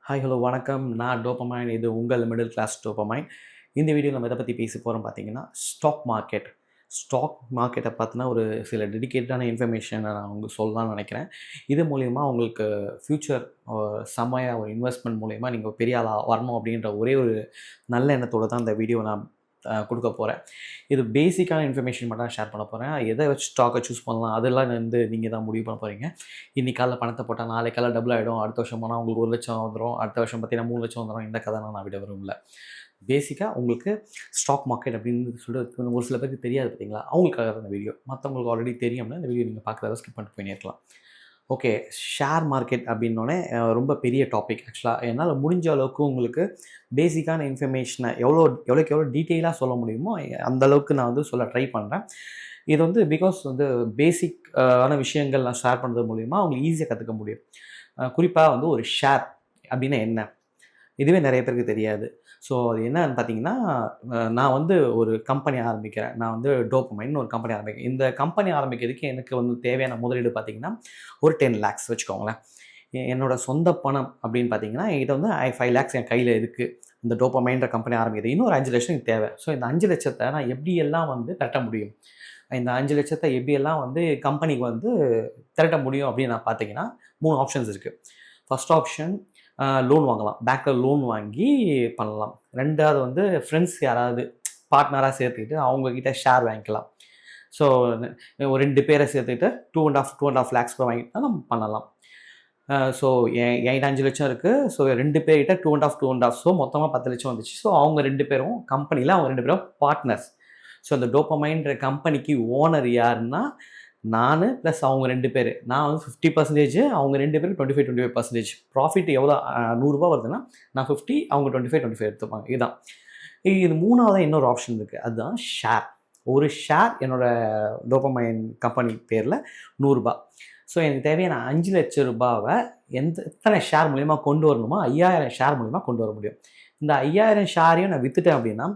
Hi hello வணக்கம். நான் dopamine. இது உங்கள் மிடில் கிளாஸ் டோப்பமைன். இந்த வீடியோவில் நம்ம எதை பற்றி பேச போகிறோம் பார்த்தீங்கன்னா, ஸ்டாக் மார்க்கெட். ஸ்டாக் மார்க்கெட்டை பார்த்தினா ஒரு சில டெடிகேட்டடான இன்ஃபர்மேஷனை நான் உங்களுக்கு சொல்லலாம்னு நினைக்கிறேன். இது மூலிமா உங்களுக்கு ஃப்யூச்சர் செம்மையாக ஒரு இன்வெஸ்ட்மெண்ட் மூலிமா நீங்கள் பெரிய ஆளாக வரணும் அப்படின்ற ஒரே ஒரு நல்ல எண்ணத்தோடு தான் இந்த வீடியோ நான் கொடுக்க போகிறேன். இது பேசிக்கான இன்ஃபர்மேஷன் மட்டும் தான் ஷேர் பண்ண போகிறேன். எதை வச்சு ஸ்டாக்கை சூஸ் பண்ணலாம் அதெல்லாம் நீங்கள் தான் முடிவு பண்ண போகிறீங்க. இன்றைக்கி காலைல பணத்தை போட்டால் நாளைக்கு காலைல டபுள் ஆகிடும், அடுத்த வருஷம் போனால் உங்களுக்கு 1,00,000 வந்துடும், அடுத்த வருஷம் பார்த்தீங்கன்னா 3,00,000 வந்துடும். இந்த கதை நான் விட விரும்பல. பேசிக்காக உங்களுக்கு ஸ்டாக் மார்க்கெட் அப்படின்னு சொல்லிட்டு ஒரு சில பேருக்கு தெரியாது பார்த்தீங்களா, அவங்களுக்காக தான் இந்த வீடியோ. மற்றவங்களுக்கு ஆல்ரெடி தெரியும்னா இந்த வீடியோ நீங்கள் பார்க்குறத ஸ்கிப் பண்ணிட்டு போயினே இருக்கலாம். ஓகே, ஷேர் மார்க்கெட் அப்படின்னோடனே ரொம்ப பெரிய டாபிக். ஆக்சுவலாக என்னால் முடிஞ்ச அளவுக்கு உங்களுக்கு பேசிக்கான இன்ஃபர்மேஷனை எவ்வளோக்கு எவ்வளோ டீட்டெயிலாக சொல்ல முடியுமோ அந்தளவுக்கு நான் வந்து சொல்ல ட்ரை பண்ணுறேன். இது வந்து பிகாஸ் வந்து பேசிக் ஆன விஷயங்கள் நான் ஷேர் பண்ணுறது மூலிமா அவங்களுக்கு ஈஸியாக கற்றுக்க முடியும். குறிப்பாக வந்து ஒரு ஷேர் அப்படின்னா என்ன, இதுவே நிறைய பேருக்கு தெரியாது. ஸோ அது என்னன்னு பார்த்தீங்கன்னா, நான் வந்து ஒரு கம்பெனி ஆரம்பிக்கிறேன். நான் வந்து டோப்பமைன்னு ஒரு கம்பெனி ஆரம்பிக்கிறேன். இந்த கம்பெனி ஆரம்பிக்கிறதுக்கு எனக்கு வந்து தேவையான முதலீடு பார்த்தீங்கன்னா ஒரு 10 lakhs வச்சுக்கோங்களேன். என்னோட சொந்த பணம் அப்படின்னு பார்த்தீங்கன்னா என்கிட்ட வந்து 5 lakhs என் கையில் இருக்குது. இந்த டோப்பமைன்ற கம்பெனி ஆரம்பிக்கிறது இன்னும் ஒரு 5 லட்சம் எனக்கு தேவை. ஸோ இந்த 5 லட்சத்தை நான் எப்படியெல்லாம் வந்து திரட்ட முடியும், இந்த 5 லட்சத்தை எப்படியெல்லாம் வந்து கம்பெனிக்கு வந்து திரட்ட முடியும் அப்படின்னு நான் பார்த்தீங்கன்னா 3 ஆப்ஷன்ஸ் இருக்குது. ஃபர்ஸ்ட் ஆப்ஷன் லோன் வாங்கலாம், பேங்க்கில் லோன் வாங்கி பண்ணலாம். ரெண்டாவது வந்து ஃப்ரெண்ட்ஸ் யாராவது பார்ட்னராக சேர்த்துக்கிட்டு அவங்கக்கிட்ட ஷேர் வாங்கிக்கலாம். ஸோ ஒரு 2 பேரை சேர்த்துக்கிட்டு 2.5 lakhs கூட வாங்கிட்டா நம்ம பண்ணலாம். ஸோ என்கிட்ட 5 லட்சம் இருக்குது. ஸோ 2 பேர்கிட்ட 2.5 ஸோ மொத்தமாக 10 லட்சம் வந்துச்சு. ஸோ அவங்க 2 பேரும் கம்பெனியில் அவங்க 2 பேரும் பார்ட்னர்ஸ். ஸோ இந்த டோப்பமைன்ற கம்பெனிக்கு ஓனர் யாருன்னா நான் ப்ளஸ் அவங்க 2 பேர். நான் வந்து 50%, அவங்க 2 பேரும் 25% ப்ராஃபிட் எவ்வளோ 100 ரூபா வருதுன்னா நான் 50, அவங்க 25 எடுத்துப்பாங்க. இதுதான். இது மூணாவதாக இன்னொரு ஆப்ஷன் இருக்குது, அதுதான் ஷேர். ஒரு ஷேர் என்னோடய டோப்பமைன் கம்பெனி பேரில் 100 ரூபா. ஸோ எனக்கு தேவையான 5 லட்சம் ரூபாவை எத்தனை ஷேர் மூலிமா கொண்டு வரணுமோ 5000 ஷேர் மூலிமா கொண்டு வர முடியும். இந்த 5000 ஷேரையும் நான் விற்றுட்டேன் அப்படின்னா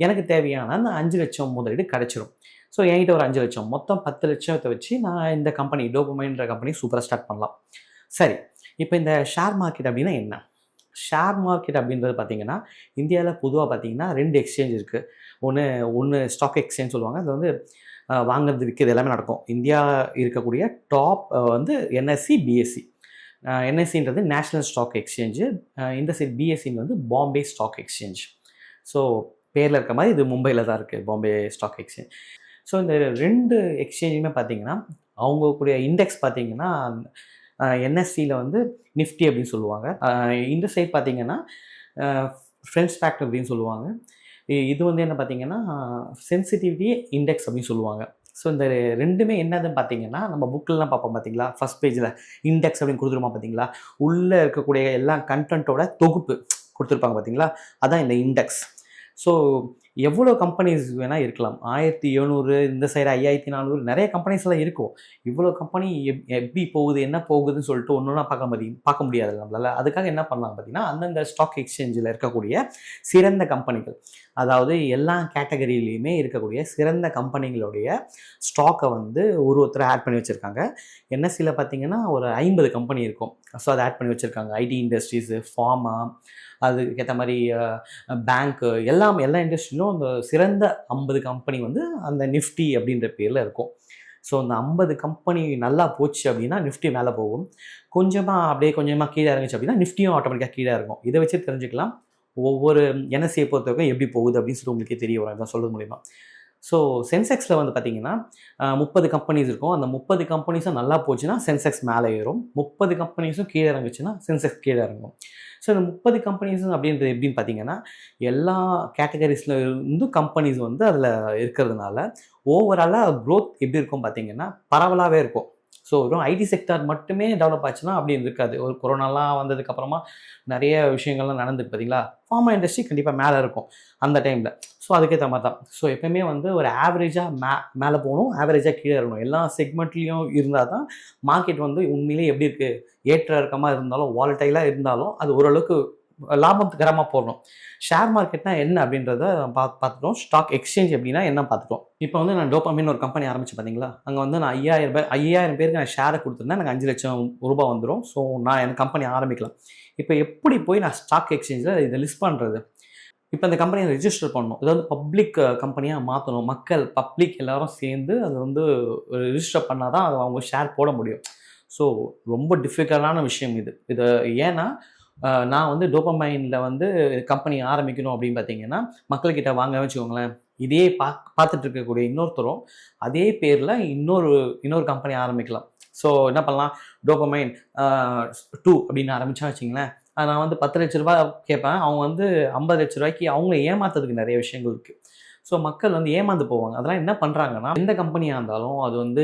எனக்கு தேவையான அந்த 5 லட்சம் முதலீடு கிடச்சிரும். ஸோ என்கிட்ட ஒரு 5 லட்சம், மொத்தம் 10 லட்சத்தை வச்சு நான் இந்த கம்பெனி டோப்பமைன்ற கம்பெனி சூப்பராக ஸ்டார்ட் பண்ணலாம். சரி, இப்போ இந்த ஷேர் மார்க்கெட் அப்படின்னா என்ன? ஷேர் மார்க்கெட் அப்படின்றது பார்த்தீங்கன்னா இந்தியாவில் பொதுவாக பார்த்தீங்கன்னா 2 எக்ஸ்சேஞ்ச் இருக்குது. ஒன்று ஸ்டாக் எக்ஸ்சேஞ்ச் சொல்லுவாங்க. அது வந்து வாங்குறது விற்கிறது எல்லாமே நடக்கும். இந்தியா இருக்கக்கூடிய டாப் வந்து என்எஸ்சி, பிஎஸ்சி. என்எஸ்சின்றது நேஷ்னல் ஸ்டாக் எக்ஸ்சேஞ்சு, இந்த சைட் பிஎஸ்சின்னு வந்து பாம்பே ஸ்டாக் எக்ஸ்சேஞ்ச். ஸோ பேரில் இருக்க மாதிரி இது மும்பையில் தான் இருக்குது, பாம்பே ஸ்டாக் எக்ஸ்சேஞ்ச். ஸோ இந்த 2 எக்ஸ்சேஞ்சுமே பார்த்தீங்கன்னா அவங்களுடைய இண்டெக்ஸ் பார்த்தீங்கன்னா என்எஸ்சியில் வந்து நிஃப்டி அப்படின்னு சொல்லுவாங்க. இந்த சைட் பார்த்தீங்கன்னா ஃப்ரெண்ட்ஸ் ஃபேக்ட் அப்படின்னு சொல்லுவாங்க. இது வந்து என்ன பார்த்தீங்கன்னா சென்சிட்டிவிட்டி இண்டெக்ஸ் அப்படின்னு சொல்லுவாங்க. ஸோ இந்த 2மே என்னதுன்னு பார்த்தீங்கன்னா நம்ம புக்கிலலாம் பார்ப்போம் பார்த்தீங்களா, ஃபஸ்ட் பேஜில் இண்டெக்ஸ் அப்படின்னு கொடுத்துருமா பார்த்தீங்களா, உள்ளே இருக்கக்கூடிய எல்லா கண்டென்ட்டோட தொகுப்பு கொடுத்துருப்பாங்க பார்த்தீங்களா, அதான் இந்த இண்டெக்ஸ். ஸோ எவ்வளோ கம்பெனிஸ் வேணால் இருக்கலாம். 1700, இந்த சைடு 5400, நிறைய கம்பெனிஸ்லாம் இருக்கும். இவ்வளோ கம்பெனி எப்படி போகுது, என்ன போகுதுன்னு சொல்லிட்டு ஒன்று பார்க்க முடியாது நம்மளால். அதுக்காக என்ன பண்ணலாம் பார்த்தீங்கன்னா, அந்தந்த ஸ்டாக் எக்ஸ்சேஞ்சில் இருக்கக்கூடிய சிறந்த கம்பெனிகள், அதாவது எல்லா கேட்டகரியிலையுமே இருக்கக்கூடிய சிறந்த கம்பெனிகளுடைய ஸ்டாக்கை வந்து ஒருத்தர் ஆட் பண்ணி வச்சுருக்காங்க. என்எஸ்சியில் பார்த்தீங்கன்னா ஒரு 50 கம்பெனி இருக்கும். ஸோ அதை ஆட் பண்ணி வச்சுருக்காங்க. ஐடி இண்டஸ்ட்ரீஸு, ஃபார்மா, அதுக்கேற்ற மாதிரி பேங்க்கு, எல்லா இண்டஸ்ட்ரியிலும் அந்த சிறந்த 50 கம்பெனி வந்து அந்த நிஃப்டி அப்படின்ற பேரில் இருக்கும். ஸோ அந்த 50 கம்பெனி நல்லா போச்சு அப்படின்னா நிஃப்டி மேலே போகும். கொஞ்சமாக கீழே இறங்குச்சு அப்படின்னா நிஃப்டியும் ஆட்டோமேட்டிக்காக கீழே இருக்கும். இதை வச்சு தெரிஞ்சுக்கலாம் ஒவ்வொரு என்எஸ்சியை பொறுத்தவரைக்கும் எப்படி போகுது அப்படின்னு சொல்லி உங்களுக்கே தெரிய வரும் இதான் சொல்கிறது மூலிமா. ஸோ சென்செக்ஸில் வந்து பார்த்தீங்கன்னா 30 கம்பெனிஸ் இருக்கும். அந்த 30 கம்பெனிஸும் நல்லா போச்சுன்னா சென்செக்ஸ் மேலே ஏறும். 30 கம்பெனிஸும் கீழே இறங்குச்சுன்னா சென்செக்ஸ் கீழே இறங்கும். ஸோ இந்த 30 கம்பெனிஸும் அப்படின்றது எப்படின்னு பார்த்தீங்கன்னா எல்லா கேட்டகரிஸில் இருந்தும் கம்பெனிஸ் வந்து அதில் இருக்கிறதுனால ஓவராலாக க்ரோத் எப்படி இருக்கும் பார்த்தீங்கன்னா பரவலாகவே இருக்கும். ஸோ வெறும் ஐடி செக்டார் மட்டுமே டெவலப் ஆச்சுன்னா அப்படின்னு இருக்காது. ஒரு கொரோனாலாம் வந்ததுக்கப்புறமா நிறைய விஷயங்கள்லாம் நடந்துருக்கு பார்த்தீங்களா. ஃபார்மா இண்டஸ்ட்ரி கண்டிப்பாக மேலே இருக்கும் அந்த டைமில். ஸோ அதுக்கேற்ற மாதிரி தான். ஸோ எப்போயுமே வந்து ஒரு ஆவரேஜாக மேலே போகணும், ஆவரேஜாக கீழே இருக்கணும். எல்லா செக்மெண்ட்லேயும் இருந்தால் தான் மார்க்கெட் வந்து உண்மையிலே எப்படி இருக்குது, ஏற்ற இறக்கமாக இருந்தாலும் வாலட்டைலாக இருந்தாலும் அது ஓரளவுக்கு லாபத்துக்கரமாக போடணும். ஷேர் மார்க்கெட்னா என்ன அப்படின்றத பார்த்துட்டோம். ஸ்டாக் எக்ஸ்சேஞ்ச் எப்படின்னா என்ன பார்த்துட்டோம். இப்போ வந்து நான் டோப்பமைன் ஒரு கம்பெனி ஆரம்பிச்சு பார்த்தீங்களா, அங்கே வந்து நான் 5000 பேருக்கு நான் ஷேரை கொடுத்துருந்தேன், எனக்கு 5 லட்சம் ரூபாய் வந்துடும். ஸோ நான் எனக்கு கம்பெனி ஆரம்பிக்கலாம். இப்போ எப்படி போய் நான் ஸ்டாக் எக்ஸ்சேஞ்சில் இதை லிஸ்ட் பண்ணுறது? இப்போ இந்த கம்பெனியை ரெஜிஸ்டர் பண்ணணும். இதை வந்து பப்ளிக் கம்பெனியாக மாற்றணும். மக்கள் பப்ளிக் எல்லாரும் சேர்ந்து அதை வந்து ரிஜிஸ்டர் பண்ணால் தான் அதை அவங்க ஷேர் போட முடியும். ஸோ ரொம்ப டிஃபிகல்ட்டான விஷயம் இது. இதை ஏன்னா நான் வந்து டோபமைனில் வந்து கம்பெனி ஆரம்பிக்கணும் அப்படின்னு பார்த்தீங்கன்னா, மக்கள்கிட்ட வாங்க வச்சுக்கோங்களேன். இதே பார்த்துட்டு இருக்கக்கூடிய இன்னொருத்தரும் அதே பேரில் இன்னொரு கம்பெனி ஆரம்பிக்கலாம். ஸோ என்ன பண்ணலாம், டோபமைன் 2 அப்படின்னு ஆரம்பித்தா வச்சிங்களேன், நான் வந்து 10 லட்ச ரூபா கேட்பேன். அவங்க வந்து 50 லட்ச ரூபாய்க்கு அவங்கள ஏமாத்துறதுக்கு நிறைய விஷயங்கள் இருக்குது. ஸோ மக்கள் வந்து ஏமாந்து போவாங்க. அதெல்லாம் என்ன பண்ணுறாங்கன்னா, எந்த கம்பெனியாக இருந்தாலும் அது வந்து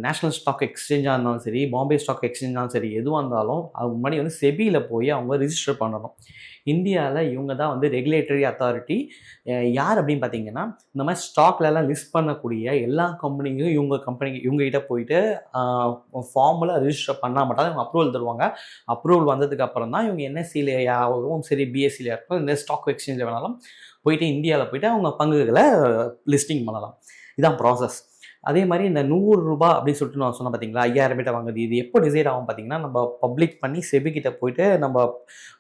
நேஷனல் ஸ்டாக் எக்ஸ்சேஞ்சாக இருந்தாலும் சரி, பாம்பே ஸ்டாக் எக்ஸ்சேஞ்சாலும் சரி, எதுவாக இருந்தாலும் அது முன்னாடி வந்து செபியில் போய் அவங்க ரிஜிஸ்டர் பண்ணணும். இந்தியாவில் இவங்க தான் வந்து ரெகுலேட்டரி அத்தாரிட்டி. யார் அப்படின்னு பார்த்தீங்கன்னா, இந்த மாதிரி ஸ்டாக்லலாம் லிஸ்ட் பண்ணக்கூடிய எல்லா கம்பெனியும் இவங்ககிட்ட போயிட்டு ஃபார்மில் ரிஜிஸ்டர் பண்ணால் மட்டும் தான் இவங்க அப்ரூவல் தருவாங்க. அப்ரூவல் வந்ததுக்கு அப்புறம் தான் இவங்க என்எஸ்சிலையாகவும் சரி, பிஎஸ்சிலையாக இருக்கும், இந்த ஸ்டாக் எக்ஸ்சேஞ்சில் வேணாலும் போயிட்டு இந்தியாவில் போயிட்டு அவங்க பங்குகளை லிஸ்டிங் பண்ணலாம். இதுதான் ப்ராசஸ். அதே மாதிரி இந்த 100 ரூபா அப்படின்னு சொல்லிட்டு நான் சொன்னேன் பார்த்தீங்களா, 5000 பேட்ட வாங்குது. இது எப்போ டிசைட் ஆகும் பார்த்தீங்கன்னா, நம்ம பப்ளிக் பண்ணி செபி கிட்ட போயிட்டு நம்ம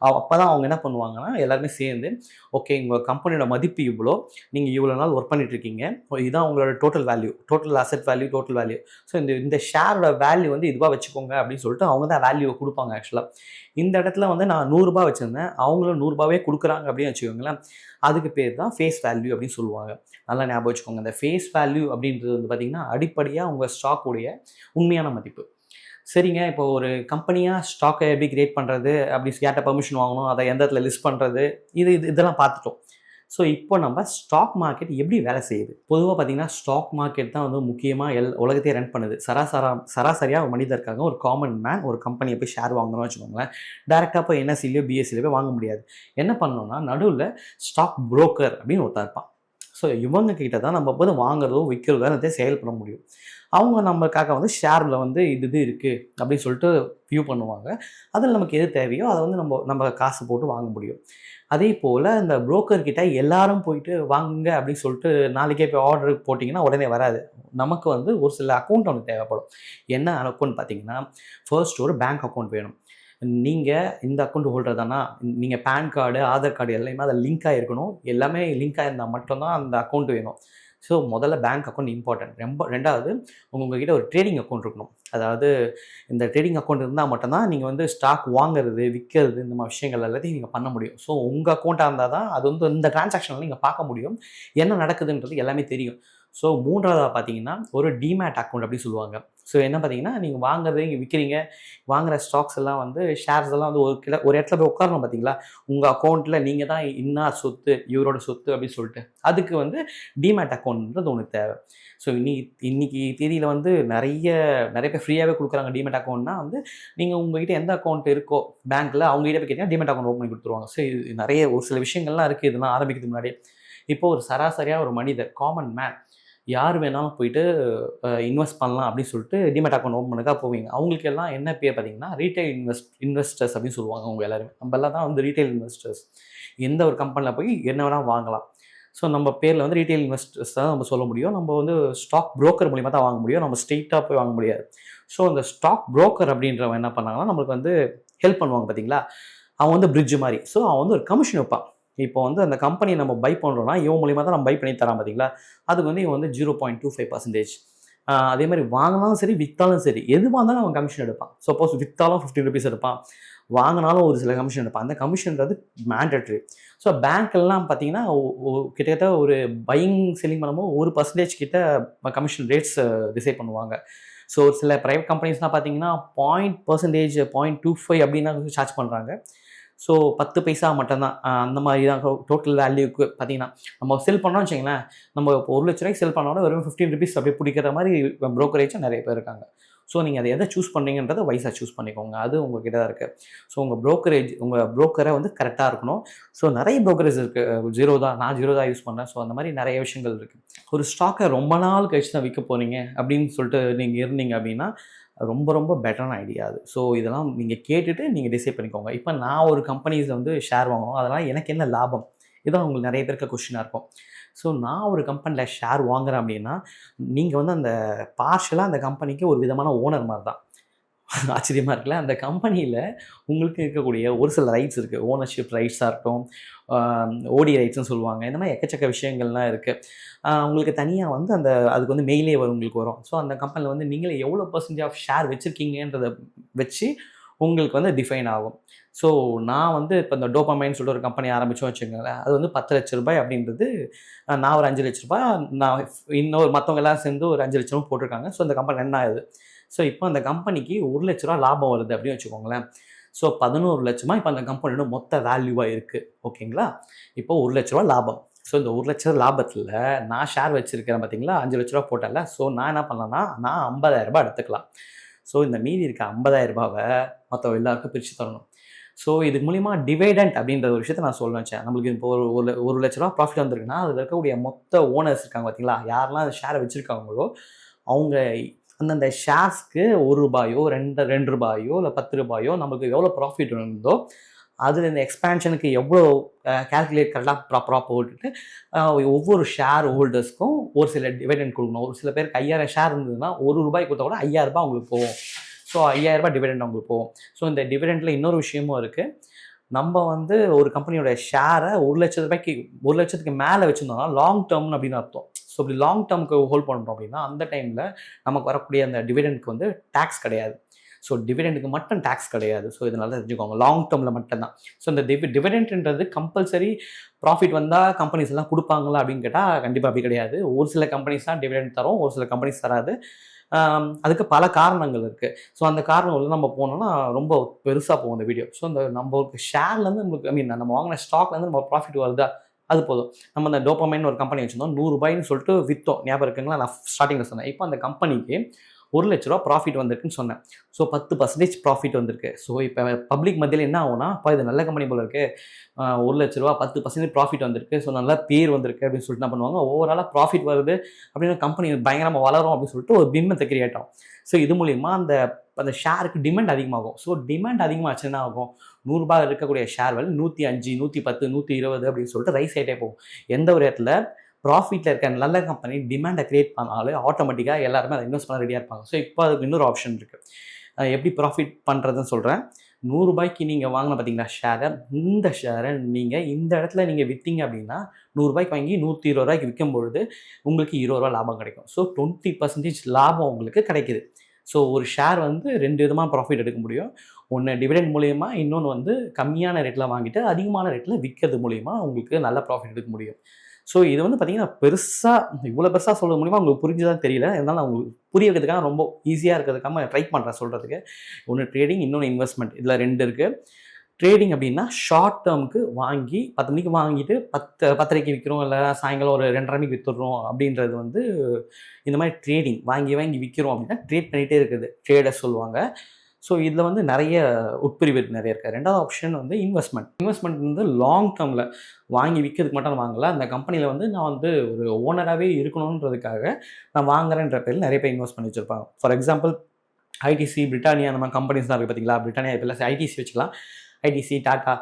அப்போ தான் அவங்க என்ன பண்ணுவாங்கன்னா, எல்லாருமே சேர்ந்து ஓகே உங்கள் கம்பெனியோட மதிப்பு இவ்வளோ, நீங்கள் இவ்வளோ நாள் ஒர்க் பண்ணிட்டுருக்கீங்க, இதுதான் உங்களோட total value, total asset value, total value. So இந்த ஷேரோட வேல்யூ வந்து இதுவாக வச்சுக்கோங்க அப்படின்னு சொல்லிட்டு அவங்க தான் வேல்யூவை கொடுப்பாங்க. ஆக்சுவலாக இந்த இடத்துல வந்து நான் 100 ரூபா வச்சுருந்தேன், அவங்களும் 100 ரூபாவே கொடுக்குறாங்க அப்படின்னு வச்சுக்கோங்களேன். அதுக்கு பேர் தான் ஃபேஸ் வேல்யூ அப்படின்னு சொல்லுவாங்க. நல்லா ஞாபகம் வச்சுக்கோங்க. இந்த ஃபேஸ் வேல்யூ அப்படின்றது வந்து பார்த்திங்கன்னா, அடிப்படையாக உங்கள் ஸ்டாக்குடைய உண்மையான மதிப்பு. சரிங்க, இப்போ ஒரு கம்பெனியாக ஸ்டாக்கை எப்படி கிரியேட் பண்ணுறது, அப்படி யார்கிட்ட பெர்மிஷன் வாங்கணும், அதை எந்த இடத்துல லிஸ்ட் பண்ணுறது, இதெல்லாம் பார்த்துட்டோம். ஸோ இப்போ நம்ம ஸ்டாக் மார்க்கெட் எப்படி வேலை செய்யுது? பொதுவாக பார்த்தீங்கன்னா, ஸ்டாக் மார்க்கெட் தான் வந்து முக்கியமாக உலகத்தையே ரன் பண்ணுது. சராசரியாக ஒரு மனிதருக்காக ஒரு காமன் மேன் ஒரு கம்பெனியை போய் ஷேர் வாங்கணும்னு வச்சுக்கோங்களேன், டேரெக்டாக போய் என்எஸ்சிலையோ பிஎஸ்சிலையோ போய் வாங்க முடியாது. என்ன பண்ணணும்னா, நடுவில் ஸ்டாக் புரோக்கர் அப்படின்னு ஒருத்தர் இருப்பான். ஸோ இவங்க கிட்ட தான் நம்ம போது வாங்குறதோ விற்கிறதோ அதை செயல்பட முடியும். அவங்க நம்மளுக்காக வந்து ஷேரில் வந்து இது இருக்குது அப்படின்னு சொல்லிட்டு வியூ பண்ணுவாங்க. அதில் நமக்கு எது தேவையோ அதை வந்து நம்ம காசு போட்டு வாங்க முடியும். அதே போல் இந்த புரோக்கர்கிட்ட எல்லாரும் போயிட்டு வாங்குங்க அப்படின்னு சொல்லிட்டு நாளைக்கே போய் ஆர்டர் போட்டிங்கன்னா உடனே வராது. நமக்கு வந்து ஒரு சில அக்கௌண்ட் ஒன்று தேவைப்படும். என்ன அக்கௌண்ட் பார்த்தீங்கன்னா, ஃபர்ஸ்ட் ஒரு பேங்க் அக்கௌண்ட் வேணும். நீங்கள் இந்த அக்கௌண்ட் ஹோல்டர் தானா, நீங்கள் பேன் கார்டு, ஆதார் கார்டு எல்லாமே அதில் லிங்க் ஆகிருக்கணும். எல்லாமே லிங்க் ஆகிருந்தால் மட்டும்தான் அந்த அக்கௌண்ட் வேணும். ஸோ முதல்ல பேங்க் அக்கௌண்ட் இம்பார்ட்டன்ட். ரெண்டாவது உங்கள்கிட்ட ஒரு ட்ரேடிங் அக்கௌண்ட் இருக்கணும். அதாவது இந்த ட்ரேடிங் அக்கௌண்ட் இருந்தால் மட்டும்தான் நீங்கள் வந்து ஸ்டாக் வாங்குறது, விற்கிறது, இந்த மாதிரி விஷயங்கள் எல்லாத்தையும் நீங்கள் பண்ண முடியும். ஸோ உங்கள் அக்கௌண்ட்டாக இருந்தால் தான் அது வந்து இந்த டிரான்சாக்ஷனில் நீங்கள் பார்க்க முடியும், என்ன நடக்குதுன்றது எல்லாமே தெரியும். ஸோ மூன்றாவதாக பார்த்தீங்கன்னா ஒரு டிமேட் அக்கௌண்ட் அப்படி சொல்லுவாங்க. ஸோ என்ன பார்த்தீங்கன்னா, நீங்கள் வாங்குறது, இங்கே விற்கிறீங்க, வாங்குகிற ஸ்டாக்ஸ் எல்லாம் வந்து ஷேர்ஸ் எல்லாம் வந்து ஒரு இடத்துல போய் உட்காரணும் பார்த்தீங்களா, உங்கள் அக்கௌண்ட்டில் நீங்கள் தான் இன்னார் சொத்து, இவரோட சொத்து அப்படின்னு சொல்லிட்டு, அதுக்கு வந்து டிமேட் அக்கௌண்ட்ன்றது ஒன்று தேவை. ஸோ இன்னைக்கு தேதியில் வந்து நிறைய பேர் ஃப்ரீயாகவே கொடுக்குறாங்க டிமேட் அக்கௌண்ட்னா. வந்து நீங்கள் உங்கள்கிட்ட எந்த அக்கௌண்ட் இருக்கோ பேங்க்கில் அவங்ககிட்ட போய் கேட்டிங்கன்னா டிமேட் அக்கௌண்ட் ஓப்பன் பண்ணி கொடுத்துருவாங்க. ஸோ இது நிறைய ஒரு சில விஷயங்கள்லாம் இருக்குது. இதெல்லாம் ஆரம்பிக்கிறதுக்கு முன்னாடி இப்போது ஒரு சராசரியாக ஒரு மனிதர், காமன் மேன், யார் வேணாலும் போயிட்டு இன்வெஸ்ட் பண்ணலாம் அப்படின்னு சொல்லிட்டு டிமேட் அக்கௌண்ட் ஓப்பன் பண்ணக்கா போவீங்க. அவங்களுக்கு எல்லாம் என்ன பேர் பார்த்தீங்கன்னா, ரீட்டைல் இன்வெஸ்டர்ஸ் அப்படின்னு சொல்லுவாங்க. அவங்க எல்லாருமே நம்ம எல்லாம் தான் வந்து ரீட்டைல் இன்வெஸ்டர்ஸ். எந்த ஒரு கம்பெனியில் போய் என்ன வேணால் வாங்கலாம். ஸோ நம்ம பேரில் வந்து ரீட்டைல் இன்வெஸ்டர்ஸ் தான் நம்ம சொல்ல முடியும். நம்ம வந்து ஸ்டாக் புரோக்கர் மூலிமா தான் வாங்க முடியும், நம்ம ஸ்ட்ரெயிட்டாக போய் வாங்க முடியாது. ஸோ அந்த ஸ்டாக் புரோக்கர் அப்படின்றவன் என்ன பண்ணாங்கன்னா, நம்மளுக்கு வந்து ஹெல்ப் பண்ணுவாங்க பார்த்தீங்களா, அவன் வந்து பிரிட்ஜ் மாதிரி. ஸோ அவன் வந்து ஒரு கமிஷன் வைப்பான். இப்போ வந்து அந்த கம்பெனி நம்ம பை பண்ணுறோன்னா இவன் மூலிமா தான் நம்ம பை பண்ணி தரான் பார்த்தீங்களா, அதுக்கு வந்து இவன் வந்து 0.25%. அதே மாதிரி வாங்கினாலும் சரி, விற்றாலும் சரி, எதுவாக இருந்தாலும் அவன் கமிஷன் எடுப்பான். சப்போஸ் விற்றாலும் 15 ருபீஸ் எடுப்பான், வாங்கினாலும் ஒரு சில கமிஷன் எடுப்பான். அந்த கமிஷன்றது மேண்டட்ரி. ஸோ பேங்க்கெல்லாம் பார்த்தீங்கன்னா கிட்டத்தட்ட ஒரு பையிங் செல்லிங் பண்ணும்போது 1% கிட்ட கமிஷன் ரேட்ஸ் டிசைட் பண்ணுவாங்க. ஸோ ஒரு சில ப்ரைவேட் கம்பெனிஸ்லாம் பார்த்தீங்கன்னா 0.25 அப்படின்னா சார்ஜ் பண்ணுறாங்க. ஸோ 10 பைசா மட்டும்தான். அந்த மாதிரி தான் டோட்டல் வேல்யூக்கு பார்த்தீங்கன்னா, நம்ம செல் பண்ணோம்னு வச்சிங்களேன், நம்ம இப்போ 1 லட்ச ரூபாய்க்கு செல் பண்ணோன்னா வெறும் 15 ருபீஸ் அப்படியே பிடிக்கிற மாதிரி ப்ரோக்கரேஜும் நிறைய பேர் இருக்காங்க. ஸோ நீங்கள் அதை எதை சூஸ் பண்ணுறீங்கன்றதை வைஸாக சூஸ் பண்ணிக்கோங்க. அது உங்கள் கிட்ட தான் இருக்குது. ஸோ உங்கள் ப்ரோக்கரை வந்து கரெக்டாக இருக்கணும். ஸோ நிறைய ப்ரோக்கரேஜ் இருக்குது. ஜீரோதா, நான் ஜீரோதா யூஸ் பண்ணுறேன். ஸோ அந்த மாதிரி நிறைய விஷயங்கள் இருக்குது. ஒரு ஸ்டாக்கை ரொம்ப நாள் கழிச்சு தான் விற்க போகிறீங்க அப்படின்னு சொல்லிட்டு நீங்கள் இருந்தீங்க அப்படின்னா, ரொம்ப ரொம்ப பெட்டரான ஐடியா அது. ஸோ இதெல்லாம் நீங்கள் கேட்டுட்டு நீங்கள் டிசைட் பண்ணிக்கோங்க. இப்போ நான் ஒரு கம்பெனிஸில் வந்து ஷேர் வாங்கணும், அதனால் எனக்கு என்ன லாபம், இதுதான் உங்களுக்கு நிறைய பேருக்கு கொஸ்டினாக இருக்கும். ஸோ நான் ஒரு கம்பெனியில் ஷேர் வாங்குறேன் அப்படின்னா, நீங்கள் வந்து அந்த பார்ஷலாக அந்த கம்பெனிக்கு ஒரு விதமான ஓனர் மாதிரி தான். ஆச்சரியமாக இருக்குல்ல. அந்த கம்பெனியில் உங்களுக்கு இருக்கக்கூடிய ஒரு சில ரைட்ஸ் இருக்குது. ஓனர்ஷிப் ரைட்ஸாக இருக்கட்டும், ஓடி ரைட்ஸ்னு சொல்லுவாங்க. இந்த மாதிரி எக்கச்சக்க விஷயங்கள்லாம் இருக்குது. உங்களுக்கு தனியாக வந்து அதுக்கு வந்து மெயிலே வரும், உங்களுக்கு வரும். ஸோ அந்த கம்பெனியில் வந்து நீங்களே எவ்வளோ பர்சன்டேஜ் ஆஃப் ஷேர் வச்சுருக்கீங்கன்றதை வச்சு உங்களுக்கு வந்து டிஃபைன் ஆகும். ஸோ நான் வந்து இப்போ இந்த டோபமைன்னு சொல்லிட்டு ஒரு கம்பெனி ஆரம்பித்தோம் வச்சுக்கோங்களேன். அது வந்து 10 லட்ச ரூபாய் அப்படின்றது, நான் ஒரு 5 லட்ச ரூபாய், நான் இன்னொரு மற்றவங்க எல்லாம் சேர்ந்து ஒரு 5 லட்ச ரூபா போட்டிருக்காங்க. ஸோ அந்த கம்பெனி ரன் ஆகுது. ஸோ இப்போ அந்த கம்பெனிக்கு 1 லட்ச ரூபா லாபம் வருது அப்படின்னு வச்சுக்கோங்களேன். ஸோ 11 லட்சமா இப்போ அந்த கம்பெனியோட மொத்த வேல்யூவாக இருக்குது. ஓகேங்களா? இப்போ 1 லட்ச ரூபா லாபம். ஸோ இந்த 1 லட்ச ரூபா லாபத்தில் நான் ஷேர் வச்சுருக்கிறேன் பார்த்தீங்களா, 5 லட்ச ரூபா போட்டல. ஸோ நான் என்ன பண்ணலான்னா, நான் 50,000 ரூபாய் எடுத்துக்கலாம். ஸோ இந்த மீதி இருக்க 50,000 ரூபாவை மற்ற எல்லாருக்கும் பிரித்து தரணும். ஸோ இது மூலிமா டிவைடண்ட் அப்படின்ற ஒரு விஷயத்தை நான் சொல்ல வச்சேன். நம்மளுக்கு இப்போ ஒரு லட்ச ரூபா ப்ராஃபிட் வந்திருக்குன்னா, அதில் இருக்கக்கூடிய மொத்த ஓனர்ஸ் இருக்காங்க பார்த்தீங்களா, யாரெல்லாம் அந்த ஷேரை வச்சுருக்காங்களோ அவங்க அந்தந்த ஷேர்ஸ்க்கு ₹1 2 ரூபாயோ இல்லை ₹10 நமக்கு எவ்வளோ ப்ராஃபிட் இருந்தோ, அதில் இந்த எக்ஸ்பேன்ஷனுக்கு எவ்வளோ கால்குலேட் கரெக்டாக ப்ராப்பராக போட்டுட்டு ஒவ்வொரு ஷேர் ஹோல்டர்ஸ்க்கும் ஒரு சில டிவிடெண்ட் கொடுக்கணும். ஒரு சில பேருக்கு 5000 ஷேர் இருந்ததுன்னா ₹1 கொடுத்தா கூட ₹5000 அவங்களுக்கு போகும். ஸோ ₹5000 டிவிடெண்ட் அவங்களுக்கு போகும். ஸோ இந்த டிவிடெண்டில் இன்னொரு விஷயமும் இருக்குது. நம்ம வந்து ஒரு கம்பெனியோட ஷேரை ₹1 லட்சத்துக்கு மேலே வச்சுருந்தோம்னா லாங் டேர்ம்னு அப்படின்னு அர்த்தம். ஸோ இப்படி லாங் டேர்முக்கு ஹோல்ட் பண்ணுறோம் அப்படின்னா, அந்த டைமில் நமக்கு வரக்கூடிய அந்த டிவிடெண்ட்க்கு வந்து டேக்ஸ் கிடையாது. ஸோ டிவிடெண்டுக்கு மட்டும் டேக்ஸ் கிடையாது. ஸோ இதனால தெரிஞ்சுக்கோங்க, லாங் டேர்மில் மட்டும்தான். ஸோ இந்த டிவிடெண்ட்ன்றது கம்பல்சரி ப்ராஃபிட் வந்தால் கம்பெனிஸ் எல்லாம் கொடுப்பாங்களா அப்படின்னு கேட்டால் கண்டிப்பாக அப்படி கிடையாது. ஒரு சில கம்பெனிஸ் தான் டிவிடெண்ட் தரும், ஒரு சில கம்பெனிஸ் தராது. அதுக்கு பல காரணங்கள் இருக்குது. ஸோ அந்த காரணங்கள் நம்ம போனோம்னா ரொம்ப பெருசாக போகும் இந்த வீடியோ. ஸோ நம்ம ஷேர்லேருந்து நம்மளுக்கு நம்ம வாங்கின ஸ்டாக்லேருந்து நம்ம ப்ராஃபிட் வருதா, அது போதும். நம்ம அந்த டோபமைன் ஒரு கம்பெனி வச்சுருந்தோம், ₹100 சொல்லிட்டு விற்றோம். ஞாபகம் இருக்குங்களா? நான் ஸ்டார்டிங்கில் சொன்னேன். இப்போ அந்த கம்பெனிக்கு ₹1 லட்ச ரூபா ப்ராஃபிட் வந்திருக்குன்னு சொன்னேன். ஸோ 10% ப்ராஃபிட் வந்திருக்கு. ஸோ இப்போ பப்ளிக் மத்தியில் என்ன ஆகும்னா, அப்போ இது நல்ல கம்பெனி போல இருக்குது, ₹1 லட்ச ரூபா 10% ப்ராஃபிட் வந்திருக்கு, ஸோ நல்லா பேர் வந்திருக்கு அப்படின்னு சொல்லிட்டு என்ன பண்ணுவாங்க, ஓவராலாக ப்ராஃபிட் வருது அப்படின்னு கம்பெனி பயங்கரமாக வளரும் அப்படின்னு சொல்லிட்டு ஒரு பிம்பத்தை கிரியேட் ஆகும். ஸோ இது மூலிமா அந்த ஷேருக்கு டிமாண்ட் அதிகமாகும். ஸோ டிமாண்ட் அதிகமாகச்சு என்ன ஆகும், ₹100 இருக்கக்கூடிய ஷேர் வேல்யூ 105, 110, 120 அப்படின்னு சொல்லிட்டு ரைஸ் ஆகிட்டே போகும். எந்த ஒரு இடத்துல ப்ராஃபிட்டில் இருக்க நல்ல கம்பெனி டிமாண்டை கிரியேட் பண்ணாலும் ஆட்டோமேட்டிக்காக எல்லாருமே அதை இன்வெஸ்ட் பண்ண ரெடியாக இருப்பாங்க. ஸோ இப்போ அதுக்கு இன்னொரு ஆப்ஷன் இருக்குது. எப்படி ப்ராஃபிட் பண்ணுறதுன்னு சொல்கிறேன். ₹100 நீங்கள் வாங்கின பார்த்தீங்களா ஷேரை, இந்த ஷேரை நீங்கள் இந்த இடத்துல நீங்கள் விற்றீங்க அப்படின்னா, ₹100 வாங்கி ₹120 விற்கும்பொழுது உங்களுக்கு ₹20 லாபம் கிடைக்கும். ஸோ 20% லாபம் உங்களுக்கு கிடைக்குது. ஸோ ஒரு ஷேர் வந்து 2 விதமாக ப்ராஃபிட் எடுக்க முடியும். ஒன்று டிவிடெண்ட் மூலியமாக, இன்னொன்று வந்து கம்மியான ரேட்டில் வாங்கிட்டு அதிகமான ரேட்டில் விற்கிறது மூலிமா உங்களுக்கு நல்ல ப்ராஃபிட் எடுக்க முடியும். ஸோ இது வந்து பார்த்தீங்கன்னா இவ்வளோ பெருசாக சொல்கிறது மூலிமா உங்களுக்கு புரிஞ்சுதான் தெரியல. இருந்தாலும் நான் உங்களுக்கு புரிய வைக்கிறதுக்காக ரொம்ப ஈஸியாக இருக்கிறதுக்காக ட்ரை பண்ணுறேன் சொல்கிறதுக்கு. ஒன்று ட்ரேடிங், இன்னொன்று இன்வெஸ்ட்மெண்ட். இதில் 2 இருக்குது. ட்ரேடிங் அப்படின்னா ஷார்ட் டேர்முக்கு வாங்கி 10 மணிக்கு வாங்கிட்டு 10:30க்கு விற்கிறோம், இல்லை சாயங்காலம் ஒரு 2:30 மணிக்கு விற்றுடுறோம் அப்படின்றது வந்து இந்த மாதிரி ட்ரேடிங். வாங்கி விற்கிறோம் அப்படின்னா ட்ரேட் பண்ணிகிட்டே இருக்குது, ட்ரேடர்ஸ் சொல்லுவாங்க. ஸோ இதில் வந்து நிறைய உட்பிரிவு நிறைய இருக்குது. 2வது ஆப்ஷன் வந்து இன்வெஸ்ட்மெண்ட் வந்து லாங் டேர்மில் வாங்கி விற்கிறதுக்கு மட்டும் வாங்கல, அந்த கம்பெனியில் வந்து நான் வந்து ஒரு ஓனராகவே இருக்கணுன்றதுக்காக நான் வாங்குறேன்ற பேரில் நிறைய பேர் இன்வெஸ்ட் பண்ணி வச்சுருப்பாங்க. ஃபார் எக்ஸாம்பிள் ஐடிசி, பிரிட்டானியா, அந்த மாதிரி கம்பெனிஸ் தான் இருக்குது பார்த்தீங்களா. பிரிட்டானியா இப்போ ஐடிசி வச்சுக்கலாம், ஐடிசி, டாட்டா.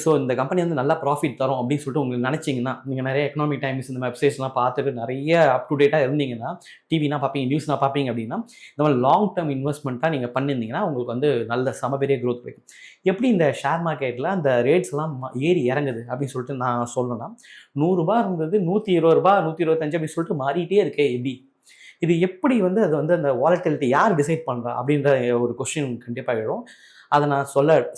ஸோ இந்த கம்பெனி வந்து நல்லா ப்ராஃபிட் தரும் அப்படின்னு சொல்லிட்டு உங்களுக்கு நினச்சிங்கன்னா, நீங்கள் நிறைய எக்கனாமிக் டைம்ஸ் இந்த வெப்சைட்ஸ்லாம் பார்த்துட்டு நிறைய அப் டு டேட்டாக இருந்தீங்கன்னா, டிவினா பார்ப்பீங்க, நியூஸ்லாம் பார்ப்பீங்க அப்படின்னா, இந்த மாதிரி லாங் டேர்ம் இன்வெஸ்ட்மெண்ட்டாக நீங்கள் பண்ணியிருந்தீங்கன்னா உங்களுக்கு வந்து நல்ல சமபெரிய க்ரோத் கிடைக்கும். எப்படி இந்த ஷேர் மார்க்கெட்டில் அந்த ரேட்ஸ்லாம் ஏறி இறங்குது அப்படின்னு சொல்லிட்டு நான் சொல்லணும்னா, ₹100 இருந்தது ₹120, ₹125 அப்படின்னு சொல்லிட்டு மாறிட்டே இருக்கே எப்படி? இது எப்படி வந்து அது வந்து அந்த வாலட்டிலிட்டி யார் டிசைட் பண்ணுறா அப்படின்ற ஒரு கொஸ்டின் கண்டிப்பாக எழும். அதை நான்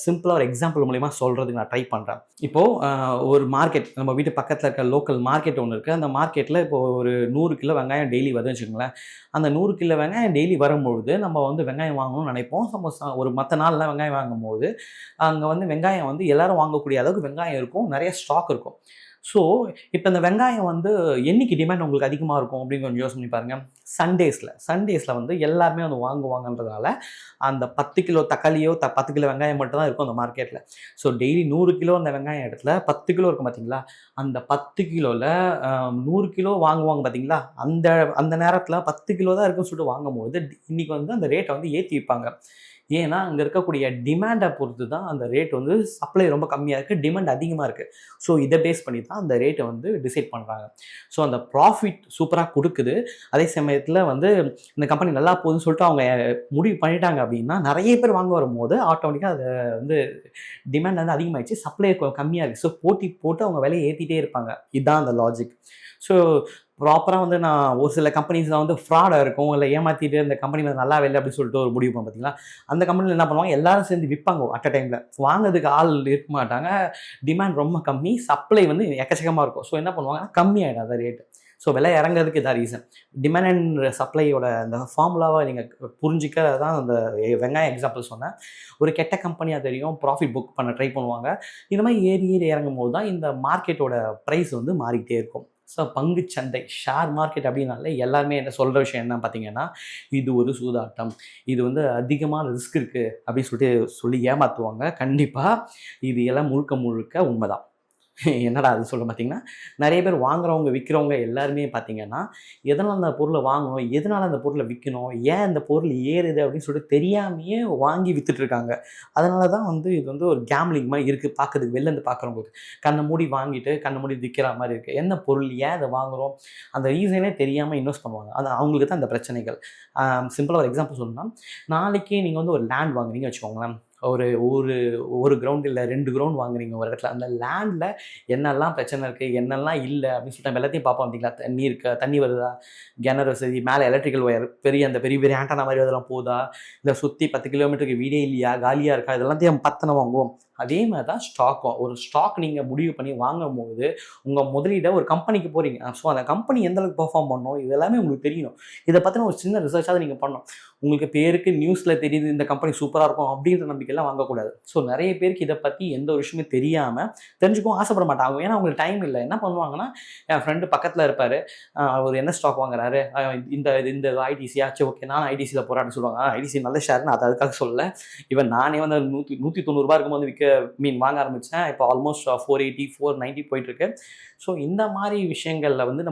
சிம்பிளாக ஒரு எக்ஸாம்பிள் மூலிமா சொல்கிறதுக்கு நான் ட்ரை பண்ணுறேன். இப்போது ஒரு மார்க்கெட், நம்ம வீட்டு பக்கத்தில் இருக்க லோக்கல் மார்க்கெட் ஒன்று இருக்குது. அந்த மார்க்கெட்டில் இப்போது ஒரு 100 கிலோ வெங்காயம் டெய்லி வருதுன்னு வச்சுக்கோங்களேன். அந்த 100 கிலோ வெங்காயம் டெய்லி வரும்பொழுது நம்ம வந்து வெங்காயம் வாங்கணும்னு நினைப்போம். ஒரு மற்ற நாள்லாம் வெங்காயம் வாங்கும்போது அங்கே வந்து வெங்காயம் வந்து எல்லோரும் வாங்கக்கூடிய அளவுக்கு வெங்காயம் இருக்கும், நிறைய ஸ்டாக் இருக்கும். ஸோ இப்போ இந்த வெங்காயம் வந்து என்னைக்கு டிமாண்ட் உங்களுக்கு அதிகமாக இருக்கும் அப்படின்னு கொஞ்சம் யோசனை பண்ணி பாருங்கள். சண்டேஸில் வந்து எல்லாருமே வந்து வாங்குவாங்கன்றதுனால அந்த 10 கிலோ தக்காளியோ 10 கிலோ வெங்காயம் மட்டும் தான் இருக்கும் அந்த மார்க்கெட்டில். ஸோ டெய்லி 100 கிலோ அந்த வெங்காயம் இடத்துல 10 கிலோ இருக்கும் பார்த்தீங்களா. அந்த 10 கிலோவில் 100 கிலோ வாங்குவாங்க பார்த்தீங்களா. அந்த நேரத்தில் 10 கிலோ தான் இருக்குன்னு சொல்லிட்டு வாங்கும்போது இன்றைக்கி வந்து அந்த ரேட்டை வந்து ஏற்றி வைப்பாங்க. ஏன்னா அங்கே இருக்கக்கூடிய டிமாண்டை பொறுத்து தான் அந்த ரேட் வந்து சப்ளை ரொம்ப கம்மியாக இருக்குது, டிமாண்ட் அதிகமாக இருக்குது. ஸோ இதை பேஸ் பண்ணி தான் அந்த ரேட்டை வந்து டிசைட் பண்ணுறாங்க. ஸோ அந்த ப்ராஃபிட் சூப்பராக கொடுக்குது. அதே சமயத்தில் வந்து இந்த கம்பெனி நல்லா போகுதுன்னு சொல்லிட்டு அவங்க முடிவு பண்ணிட்டாங்க அப்படின்னா நிறைய பேர் வாங்க வரும்போது ஆட்டோமேட்டிக்காக அதை வந்து டிமாண்ட் வந்து அதிகமாகிடுச்சு, சப்ளை கம்மியாக இருக்குது. ஸோ போட்டி போட்டு அவங்க விலையை ஏற்றிட்டே இருப்பாங்க. இதுதான் அந்த லாஜிக். ஸோ ப்ராப்பராக வந்து நான் ஒரு சில கம்பெனிஸ்லாம் வந்து ஃப்ராடாக இருக்கும், இல்லை ஏமாற்றிட்டு இந்த கம்பெனி வந்து நல்லா இல்லை அப்படின்னு சொல்லிட்டு ஒரு முடிவு பண்ண பார்த்தீங்களா, அந்த கம்பெனியில் என்ன பண்ணுவாங்க, எல்லாரும் சேர்ந்து விற்பாங்க அட் அ டைமில். வாங்கிறதுக்கு ஆள் இருக்க மாட்டாங்க, டிமாண்ட் ரொம்ப கம்மி, சப்ளை வந்து எக்கச்சக்கமாக இருக்கும். ஸோ என்ன பண்ணுவாங்கன்னா கம்மியாகிடும் அந்த ரேட்டு. ஸோ விலை இறங்குறதுக்கு இதான் ரீசன். டிமாண்ட் அண்ட் சப்ளையோட அந்த ஃபார்முலாவை நீங்கள் புரிஞ்சிக்க தான் அந்த வெங்காயம் எக்ஸாம்பிள் சொன்னேன். ஒரு கெட்ட கம்பெனியாக தெரியும், ப்ராஃபிட் புக் பண்ண ட்ரை பண்ணுவாங்க. இந்த மாதிரி ஏறி ஏறி இறங்கும் போது தான் இந்த மார்க்கெட்டோட ப்ரைஸ் வந்து மாறிக்கிட்டே இருக்கும். ஸோ பங்குச்சந்தை, ஷேர் மார்க்கெட் அப்படின்னாலே எல்லாருமே என்ன சொல்கிற விஷயம் என்ன பார்த்தீங்கன்னா, இது ஒரு சூதாட்டம், இது வந்து அதிகமான ரிஸ்க் இருக்குது அப்படின்னு சொல்லி ஏமாற்றுவாங்க. கண்டிப்பாக இது எல்லாம் முழுக்க முழுக்க உண்மைதான். என்னடா அது சொல்ல பார்த்தீங்கன்னா, நிறைய பேர் வாங்குறவங்க விற்கிறவங்க எல்லாருமே பார்த்தீங்கன்னா, எதனால் அந்த பொருளை வாங்கணும், எதனால் அந்த பொருளை விற்கணும், ஏன் அந்த பொருள் ஏறுது அப்படின்னு சொல்லிட்டு தெரியாமையே வாங்கி விற்றுட்ருக்காங்க. அதனால தான் வந்து இது வந்து ஒரு கேம்லிங் மாதிரி இருக்குது பார்க்குறதுக்கு, வெளிலேருந்து பார்க்குறவங்களுக்கு. கண்ணை மூடி வாங்கிட்டு கண்ணை மூடி விற்கிற மாதிரி இருக்குது. என்ன பொருள், ஏன் அதை வாங்குகிறோம், அந்த ரீசனே தெரியாமல் இன்வெஸ்ட் பண்ணுவாங்க. அது அவங்களுக்கு தான் அந்த பிரச்சனைகள். சிம்பிளாக ஒரு எக்ஸாம்பிள் சொல்லணும்னா, நாளைக்கு நீங்கள் வந்து ஒரு லேண்ட் வாங்குறீங்க வச்சுக்கோங்களேன். ஒரு கிரவுண்ட் இல்லை 2 கிரவுண்ட் வாங்குறீங்க ஒரு இடத்துல. அந்த லேண்டில் என்னெல்லாம் பிரச்சனை இருக்குது, என்னெல்லாம் இல்லை அப்படின்னு சொல்லிட்டு நம்ம எல்லாத்தையும் பார்ப்போம் பார்த்தீங்களா. தண்ணி இருக்கா, தண்ணி வருதா, கிணறு வசதி, மேலே எலக்ட்ரிக்கல் ஒயர், பெரிய பெரிய ஆண்டனா மாதிரி அதெல்லாம் போதா, இல்லை சுற்றி 10 கிலோமீட்டருக்கு வீடே இல்லையா, காலியாக இருக்கா, இதெல்லாத்தையும் பத்தனை வாங்குவோம். அதே மாதிரி தான் ஸ்டாக்கும். ஒரு ஸ்டாக் நீங்கள் முடிவு பண்ணி வாங்கும் போது உங்கள் முதலீடை ஒரு கம்பெனிக்கு போகிறீங்க. ஸோ அந்த கம்பெனி எந்தளவுக்கு பெர்ஃபார்ம் பண்ணணும், இது எல்லாமே உங்களுக்கு தெரியணும். இதை பற்றின ஒரு சின்ன ரிசர்ச்சாவது நீங்கள் பண்ணணும். உங்களுக்கு பேருக்கு நியூஸில் தெரியுது இந்த கம்பெனி சூப்பராக இருக்கும் அப்படின்ற நம்பிக்கையெல்லாம் வாங்கக்கூடாது. ஸோ நிறைய பேருக்கு இதை பற்றி எந்த ஒரு விஷயமே தெரியாமல் தெரிஞ்சுக்கவும் ஆசைப்பட மாட்டாங்க. ஏன்னா அவங்களுக்கு டைம் இல்லை. என்ன பண்ணுவாங்கன்னா, என் ஃப்ரெண்டு பக்கத்தில் இருப்பார், அவர் என்ன ஸ்டாக் வாங்குறாரு, இந்த ஐடிசி ஆச்சு, ஓகே நான் ஐடிசியில் போகிறேன் அப்படின்னு சொல்லுவாங்க. ஐடிசி நல்ல ஷேர்னு அது அதுக்காக சொல்லலை. ஈவன் நானே வந்து 190 ரூபா இருக்கும்போது வாங்க ஆரம்பித்தேன். இப்போ ஆல்மோஸ்ட் 480 490 போயிட்டுருக்கு. ஸோ இந்த மாதிரி விஷயங்களில் வந்து